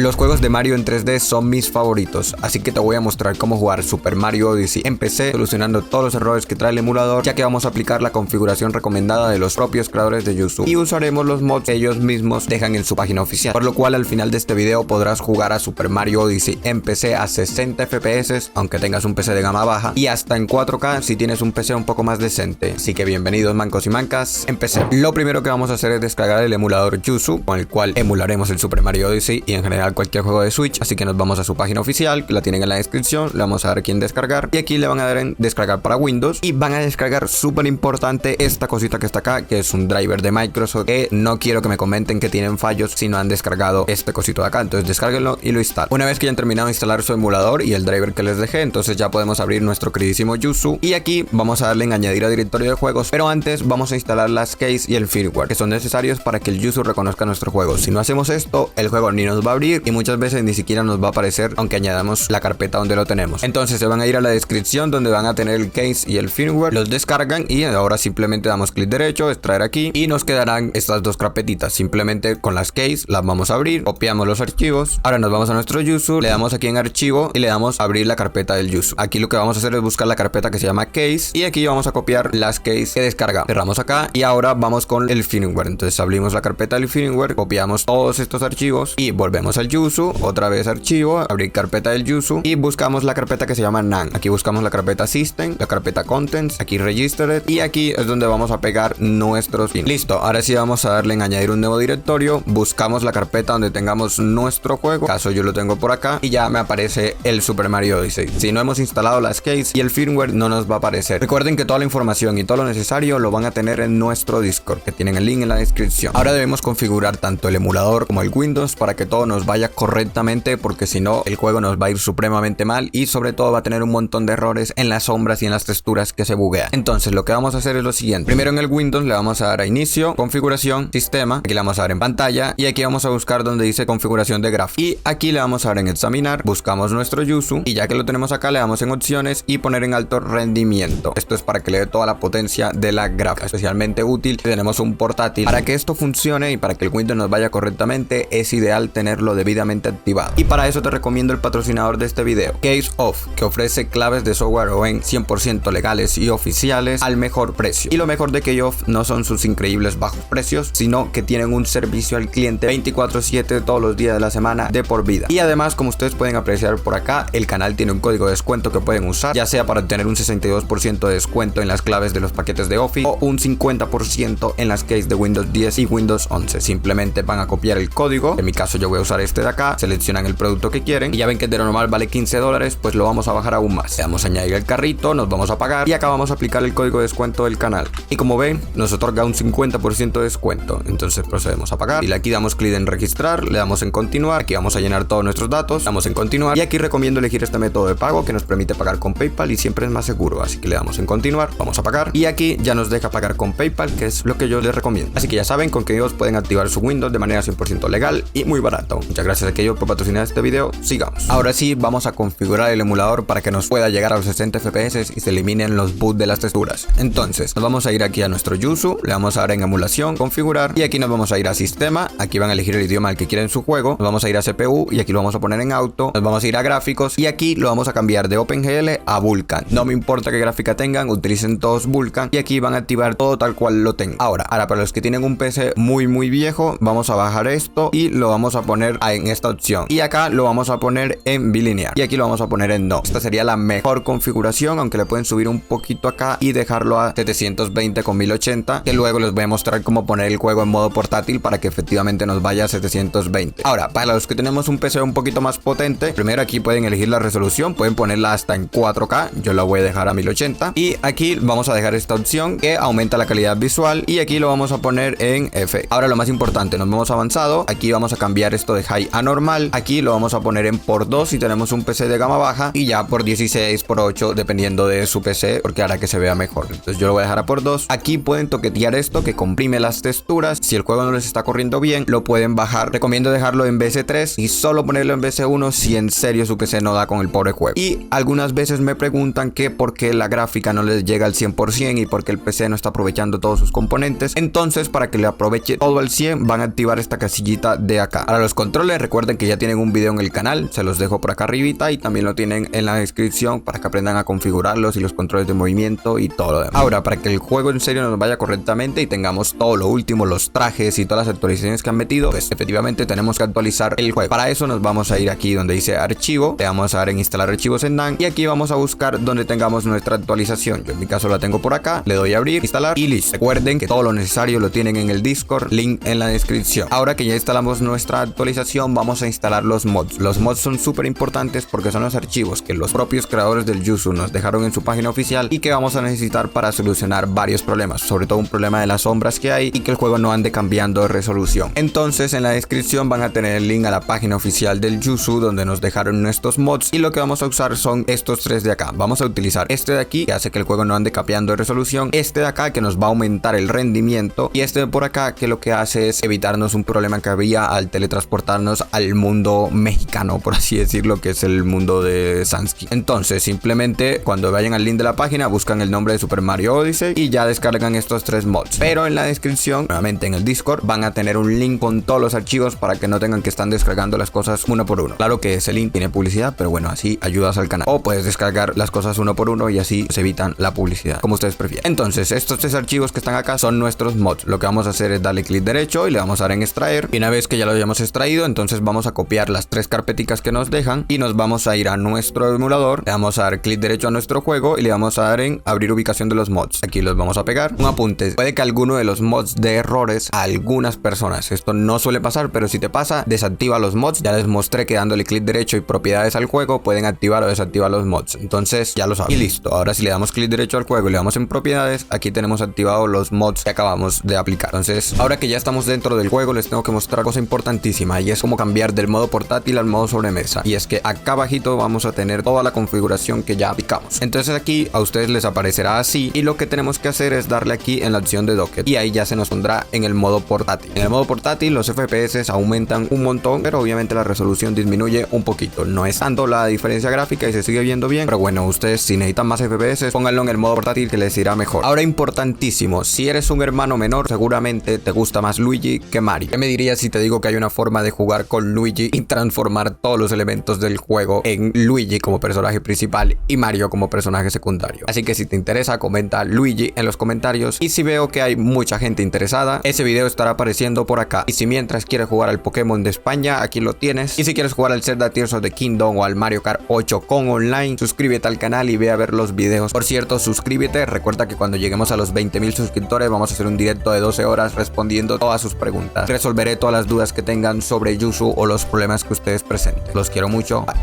Los juegos de Mario en 3D son mis favoritos, así que te voy a mostrar cómo jugar Super Mario Odyssey en PC, solucionando todos los errores que trae el emulador, ya que vamos a aplicar la configuración recomendada de los propios creadores de Yuzu y usaremos los mods que ellos mismos dejan en su página oficial, por lo cual al final de este video podrás jugar a Super Mario Odyssey en PC a 60 FPS, aunque tengas un PC de gama baja, y hasta en 4K si tienes un PC un poco más decente. Así que bienvenidos mancos y mancas, empecé. Lo primero que vamos a hacer es descargar el emulador Yuzu, con el cual emularemos el Super Mario Odyssey y en general cualquier juego de Switch, así que nos vamos a su página oficial, que la tienen en la descripción, le vamos a dar aquí en descargar, y aquí le van a dar en descargar para Windows, y van a descargar súper importante esta cosita que está acá, que es un driver de Microsoft, que no quiero que me comenten que tienen fallos si no han descargado este cosito de acá, entonces descárguenlo y lo instalan. Una vez que ya han terminado de instalar su emulador y el driver que les dejé, entonces ya podemos abrir nuestro queridísimo Yuzu, y aquí vamos a darle en añadir a directorio de juegos, pero antes vamos a instalar las keys y el firmware, que son necesarios para que el Yuzu reconozca nuestro juego. Si no hacemos esto, el juego ni nos va a abrir y muchas veces ni siquiera nos va a aparecer aunque añadamos la carpeta donde lo tenemos. Entonces se van a ir a la descripción donde van a tener el case y el firmware, los descargan y ahora simplemente damos clic derecho, extraer aquí, y nos quedarán estas dos carpetitas. Simplemente con las case las vamos a abrir, copiamos los archivos, ahora nos vamos a nuestro Yuzu, le damos aquí en archivo y le damos a abrir la carpeta del Yuzu. Aquí lo que vamos a hacer es buscar la carpeta que se llama case y aquí vamos a copiar las case que descargamos. Cerramos acá y ahora vamos con el firmware. Entonces abrimos la carpeta del firmware, copiamos todos estos archivos y volvemos al Yuzu, otra vez archivo, abrir carpeta del Yuzu y buscamos la carpeta que se llama NAND. Aquí buscamos la carpeta System, la carpeta Contents, aquí Registered, y aquí es donde vamos a pegar nuestros pins. Listo, ahora sí vamos a darle en añadir un nuevo directorio, buscamos la carpeta donde tengamos nuestro juego, en caso yo lo tengo por acá, y ya me aparece el Super Mario Odyssey. Si no hemos instalado las keys y el firmware, no nos va a aparecer. Recuerden que toda la información y todo lo necesario lo van a tener en nuestro Discord, que tienen el link en la descripción. Ahora debemos configurar tanto el emulador como el Windows para que todo nos vaya correctamente, porque si no el juego nos va a ir supremamente mal y sobre todo va a tener un montón de errores en las sombras y en las texturas que se buguean. Entonces lo que vamos a hacer es lo siguiente: primero en el Windows le vamos a dar a inicio, configuración, sistema, aquí le vamos a dar en pantalla y aquí vamos a buscar donde dice configuración de gráfica y aquí le vamos a dar en examinar, buscamos nuestro Yuzu y ya que lo tenemos acá le damos en opciones y poner en alto rendimiento. Esto es para que le dé toda la potencia de la gráfica, especialmente útil si tenemos un portátil. Para que esto funcione y para que el Windows nos vaya correctamente es ideal tenerlo debidamente activado, y para eso te recomiendo el patrocinador de este video, CaseOff, que ofrece claves de software OEM 100% legales y oficiales al mejor precio. Y lo mejor de CaseOff no son sus increíbles bajos precios, sino que tienen un servicio al cliente 24/7 todos los días de la semana de por vida. Y además, como ustedes pueden apreciar por acá, el canal tiene un código de descuento que pueden usar, ya sea para obtener un 62% de descuento en las claves de los paquetes de Office o un 50% en las keys de Windows 10 y Windows 11. Simplemente van a copiar el código, en mi caso yo voy a usar este de acá, seleccionan el producto que quieren y ya ven que de lo normal vale $15, pues lo vamos a bajar aún más. Le damos a añadir el carrito, nos vamos a pagar y acá vamos a aplicar el código de descuento del canal. Y como ven, nos otorga un 50% de descuento. Entonces procedemos a pagar y aquí damos clic en registrar, le damos en continuar, aquí vamos a llenar todos nuestros datos, damos en continuar y aquí recomiendo elegir este método de pago que nos permite pagar con PayPal y siempre es más seguro, así que le damos en continuar, vamos a pagar y aquí ya nos deja pagar con PayPal, que es lo que yo les recomiendo. Así que ya saben, con que ellos pueden activar su Windows de manera 100% legal y muy barato. Muchas gracias a ellos por patrocinar este video. Sigamos. Ahora sí vamos a configurar el emulador para que nos pueda llegar a los 60 FPS y se eliminen los boots de las texturas. Entonces nos vamos a ir aquí a nuestro Yuzu, le vamos a dar en emulación, configurar y aquí nos vamos a ir a sistema, aquí van a elegir el idioma al que quieren su juego, nos vamos a ir a CPU y aquí lo vamos a poner en auto, nos vamos a ir a gráficos y aquí lo vamos a cambiar de OpenGL a Vulkan. No me importa qué gráfica tengan, utilicen todos Vulkan y aquí van a activar todo tal cual lo tengan. Ahora para los que tienen un PC muy viejo, vamos a bajar esto y lo vamos a poner en esta opción y acá lo vamos a poner en bilinear y aquí lo vamos a poner en no. Esta sería la mejor configuración, aunque le pueden subir un poquito acá y dejarlo a 720 con 1080, que luego les voy a mostrar cómo poner el juego en modo portátil para que efectivamente nos vaya a 720. Ahora, para los que tenemos un PC un poquito más potente, primero aquí pueden elegir la resolución, pueden ponerla hasta en 4K, yo la voy a dejar a 1080 y aquí vamos a dejar esta opción que aumenta la calidad visual y aquí lo vamos a poner en F. Ahora lo más importante, nos vemos avanzado, aquí vamos a cambiar esto de high a normal, aquí lo vamos a poner en por 2 si tenemos un PC de gama baja y ya por 16, por 8 dependiendo de su PC, porque hará que se vea mejor. Entonces yo lo voy a dejar a por 2. Aquí pueden toquetear esto que comprime las texturas, si el juego no les está corriendo bien lo pueden bajar. Recomiendo dejarlo en BC3 y solo ponerlo en BC1 si en serio su PC no da con el pobre juego. Y algunas veces me preguntan que por qué la gráfica no les llega al 100% y por qué el PC no está aprovechando todos sus componentes. Entonces para que le aproveche todo al 100 van a activar esta casillita de acá. Para los controles pues recuerden que ya tienen un video en el canal, se los dejo por acá arribita y también lo tienen en la descripción para que aprendan a configurarlos y los controles de movimiento y todo lo demás. Ahora, para que el juego en serio nos vaya correctamente y tengamos todo lo último, los trajes y todas las actualizaciones que han metido, pues efectivamente tenemos que actualizar el juego. Para eso nos vamos a ir aquí donde dice archivo, le vamos a dar en instalar archivos en NAND y aquí vamos a buscar donde tengamos nuestra actualización. Yo en mi caso la tengo por acá, le doy a abrir, instalar y listo. Recuerden que todo lo necesario lo tienen en el Discord, link en la descripción. Ahora que ya instalamos nuestra actualización, vamos a instalar los mods. Los mods son súper importantes porque son los archivos que los propios creadores del Yuzu nos dejaron en su página oficial y que vamos a necesitar para solucionar varios problemas, sobre todo un problema de las sombras que hay y que el juego no ande cambiando de resolución. Entonces en la descripción van a tener el link a la página oficial del Yuzu donde nos dejaron nuestros mods y lo que vamos a usar son estos tres de acá. Vamos a utilizar este de aquí que hace que el juego no ande capeando de resolución, este de acá que nos va a aumentar el rendimiento y este de por acá que lo que hace es evitarnos un problema que había al teletransportarnos al mundo mexicano, por así decirlo, que es el mundo de Sansky. Entonces simplemente cuando vayan al link de la página buscan el nombre de Super Mario Odyssey y ya descargan estos tres mods. Pero en la descripción, nuevamente en el Discord, van a tener un link con todos los archivos para que no tengan que estar descargando las cosas uno por uno. Claro que ese link tiene publicidad, pero bueno, así ayudas al canal. O puedes descargar las cosas uno por uno y así se evitan la publicidad, como ustedes prefieran. Entonces estos tres archivos que están acá son nuestros mods. Lo que vamos a hacer es darle clic derecho y le vamos a dar en extraer. Y una vez que ya lo hayamos extraído, entonces vamos a copiar las tres carpeticas que nos dejan y nos vamos a ir a nuestro emulador. Le vamos a dar clic derecho a nuestro juego y le vamos a dar en abrir ubicación de los mods. Aquí los vamos a pegar. Un apunte, puede que alguno de los mods dé errores a algunas personas. Esto no suele pasar, pero si te pasa, desactiva los mods. Ya les mostré que dándole clic derecho y propiedades al juego pueden activar o desactivar los mods. Entonces ya lo saben. Y listo. Ahora si le damos clic derecho al juego y le damos en propiedades, aquí tenemos activados los mods que acabamos de aplicar. Entonces ahora que ya estamos dentro del juego, les tengo que mostrar cosa importantísima y es cómo cambiar del modo portátil al modo sobremesa. Y es que acá abajito vamos a tener toda la configuración que ya aplicamos. Entonces aquí a ustedes les aparecerá así y lo que tenemos que hacer es darle aquí en la opción de docket y ahí ya se nos pondrá en el modo portátil. En el modo portátil los FPS aumentan un montón, pero obviamente la resolución disminuye un poquito. No es tanto la diferencia gráfica y se sigue viendo bien, pero bueno, ustedes si necesitan más FPS, pónganlo en el modo portátil que les irá mejor. Ahora importantísimo, si eres un hermano menor, seguramente te gusta más Luigi que Mario. ¿Qué me dirías si te digo que hay una forma de jugar con Luigi y transformar todos los elementos del juego en Luigi como personaje principal y Mario como personaje secundario? Así que si te interesa, comenta Luigi en los comentarios y si veo que hay mucha gente interesada, ese video estará apareciendo por acá. Y si mientras quieres jugar al Pokémon de España, aquí lo tienes. Y si quieres jugar al Zelda Tears of the Kingdom o al Mario Kart 8 con online, suscríbete al canal y ve a ver los videos. Por cierto, suscríbete, recuerda que cuando lleguemos a los 20.000 suscriptores vamos a hacer un directo de 12 horas respondiendo todas sus preguntas. Resolveré todas las dudas que tengan sobre Yuzu o los problemas que ustedes presenten. Los quiero mucho. Bye.